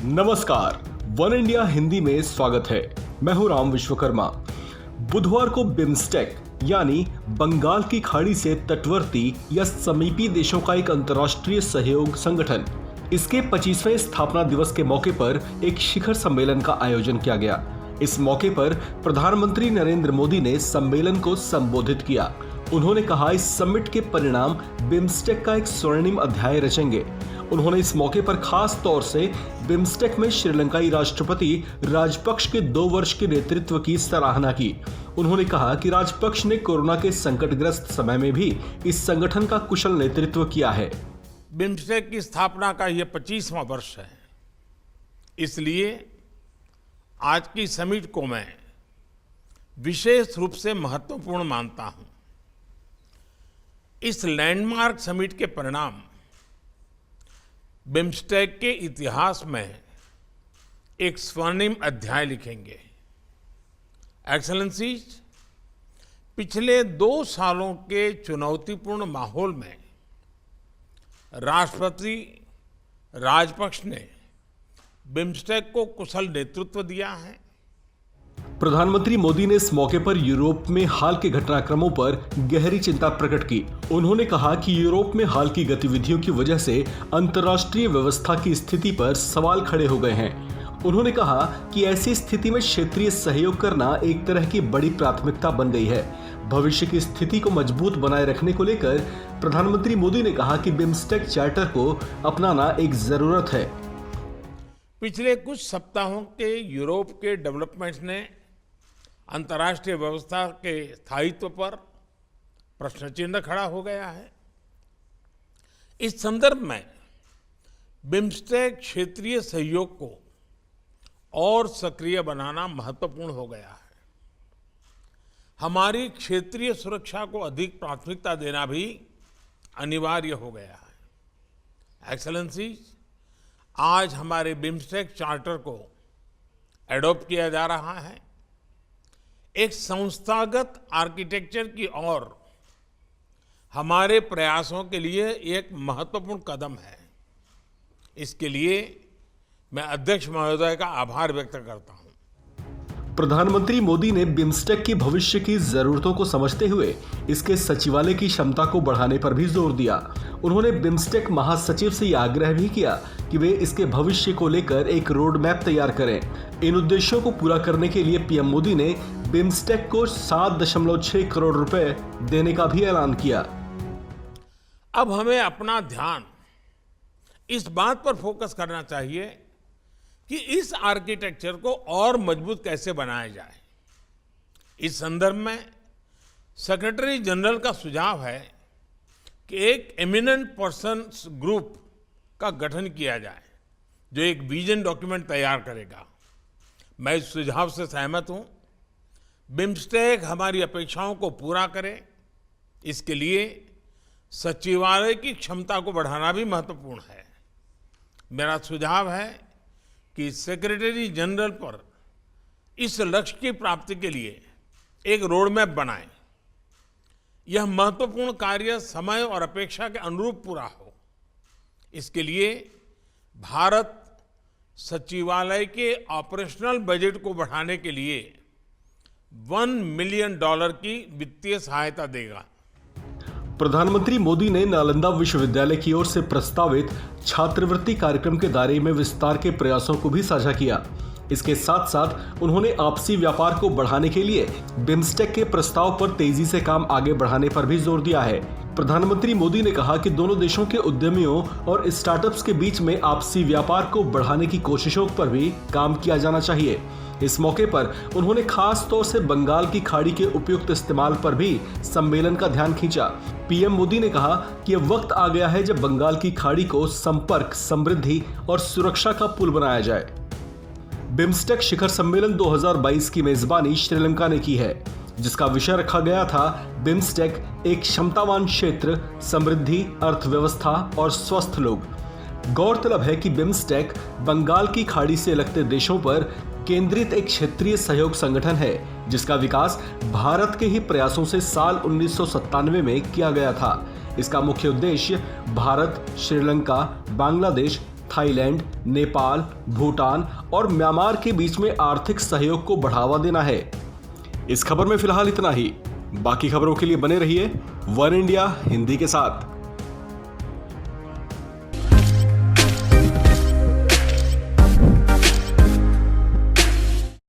नमस्कार, one India Hindi में स्वागत है। मैं हूं राम विश्वकर्मा। बुधवार को बिम्स्टेक यानी बंगाल की खाड़ी से तटवर्ती या समीपी देशों का एक अंतर्राष्ट्रीय सहयोग संगठन, इसके 25वें स्थापना दिवस के मौके पर एक शिखर सम्मेलन का आयोजन किया गया। इस मौके पर प्रधानमंत्री नरेंद्र मोदी ने सम्मेलन को संबोधित किया। उन्होंने कहा, इस समिट के परिणाम बिम्स्टेक का एक स्वर्णिम अध्याय रचेंगे। उन्होंने इस मौके पर खास तौर से बिम्स्टेक में श्रीलंकाई राष्ट्रपति राजपक्ष के 2 वर्ष के नेतृत्व की सराहना की। उन्होंने कहा कि राजपक्ष ने कोरोना के संकटग्रस्त समय में भी इस संगठन का कुशल नेतृत्व किया है। बिम्स्टेक की स्थापना का यह 25वां वर्ष है, इसलिए आज की समिट को मैं विशेष रूप से महत्वपूर्ण मानता हूं। इस लैंडमार्क समिट के परिणाम बिम्स्टेक के इतिहास में एक स्वर्णिम अध्याय लिखेंगे। एक्सेलेंसीज, पिछले 2 सालों के चुनौतीपूर्ण माहौल में राष्ट्रपति राजपक्ष ने बिम्स्टेक को कुशल नेतृत्व दिया है। प्रधानमंत्री मोदी ने इस मौके पर यूरोप में हाल के घटनाक्रमों पर गहरी चिंता प्रकट की। उन्होंने कहा कि यूरोप में हाल की गतिविधियों की वजह से अंतर्राष्ट्रीय व्यवस्था की स्थिति पर सवाल खड़े हो गए हैं। उन्होंने कहा कि ऐसी स्थिति में क्षेत्रीय सहयोग करना एक तरह की बड़ी प्राथमिकता बन गई है। भविष्य की स्थिति को मजबूत बनाए रखने को लेकर प्रधानमंत्री मोदी ने कहा कि बिम्स्टेक चार्टर को अपनाना एक जरूरत है। पिछले कुछ सप्ताहों के यूरोप के डेवलपमेंट्स ने अंतर्राष्ट्रीय व्यवस्था के स्थायित्व पर प्रश्न चिन्ह खड़ा हो गया है। इस संदर्भ में बिम्स्टेक क्षेत्रीय सहयोग को और सक्रिय बनाना महत्वपूर्ण हो गया है। हमारी क्षेत्रीय सुरक्षा को अधिक प्राथमिकता देना भी अनिवार्य हो गया है। एक्सेलेंसीज, आज हमारे बिम्स्टेक चार्टर को एडॉप्ट किया जा रहा है। एक संस्थागत आर्किटेक्चर की ओर हमारे प्रयासों के लिए एक महत्वपूर्ण कदम है। इसके लिए मैं अध्यक्ष महोदय का आभार व्यक्त करता हूं। प्रधानमंत्री मोदी ने बिम्स्टेक की भविष्य की जरूरतों को समझते हुए इसके सचिवालय की क्षमता को बढ़ाने पर भी जोर दिया। उन्होंने बिम्स्टेक महासचिव से यह आग्रह भी किया कि वे इसके भविष्य को लेकर एक रोड मैप तैयार करें। इन उद्देश्यों को पूरा करने के लिए पीएम मोदी ने बिम्स्टेक को 7.6 करोड़ रुपए देने का भी ऐलान किया। अब हमें अपना ध्यान इस बात पर फोकस करना चाहिए कि इस आर्किटेक्चर को और मजबूत कैसे बनाया जाए। इस संदर्भ में सेक्रेटरी जनरल का सुझाव है कि एक एमिनेंट पर्सन्स ग्रुप का गठन किया जाए जो एक विजन डॉक्यूमेंट तैयार करेगा। मैं इस सुझाव से सहमत हूं। बिम्स्टेक हमारी अपेक्षाओं को पूरा करे, इसके लिए सचिवालय की क्षमता को बढ़ाना भी महत्वपूर्ण है। मेरा सुझाव है कि सेक्रेटरी जनरल पर इस लक्ष्य की प्राप्ति के लिए एक रोड मैप बनाएं। यह महत्वपूर्ण कार्य समय और अपेक्षा के अनुरूप पूरा हो। इसके लिए भारत सचिवालय के ऑपरेशनल बजट को बढ़ाने के लिए $1 मिलियन की वित्तीय सहायता देगा। प्रधानमंत्री मोदी ने नालंदा विश्वविद्यालय की ओर से प्रस्तावित छात्रवृत्ति कार्यक्रम के दायरे में विस्तार के प्रयासों को भी साझा किया। इसके साथ साथ उन्होंने आपसी व्यापार को बढ़ाने के लिए बिम्स्टेक के प्रस्ताव पर तेजी से काम आगे बढ़ाने पर भी जोर दिया है। प्रधानमंत्री मोदी ने कहा कि दोनों देशों के उद्यमियों और स्टार्टअप्स के बीच में आपसी व्यापार को बढ़ाने की कोशिशों पर भी काम किया जाना चाहिए। इस मौके पर उन्होंने खास तौर से बंगाल की खाड़ी के उपयुक्त इस्तेमाल पर भी सम्मेलन का ध्यान खींचा। पीएम मोदी ने कहा कि यह वक्त आ गया है जब बंगाल की खाड़ी को संपर्क, समृद्धि और सुरक्षा का पुल बनाया जाए। बिम्स्टेक शिखर सम्मेलन 2022 की मेजबानी श्रीलंका ने की है, जिसका विषय रखा गया था बिम्स्टेक एक क्षमतावान क्षेत्र, समृद्धि, अर्थव्यवस्था और स्वस्थ लोग। गौरतलब है कि बिम्स्टेक बंगाल की खाड़ी से लगते देशों पर केंद्रित एक क्षेत्रीय सहयोग संगठन है, जिसका विकास भारत के ही प्रयासों से साल 1997 में किया गया था। इसका मुख्य उद्देश्य भारत, श्रीलंका, बांग्लादेश, थाईलैंड, नेपाल, भूटान और म्यांमार के बीच में आर्थिक सहयोग को बढ़ावा देना है। इस खबर में फिलहाल इतना ही। बाकी खबरों के लिए बने रहिए वन इंडिया हिंदी के साथ।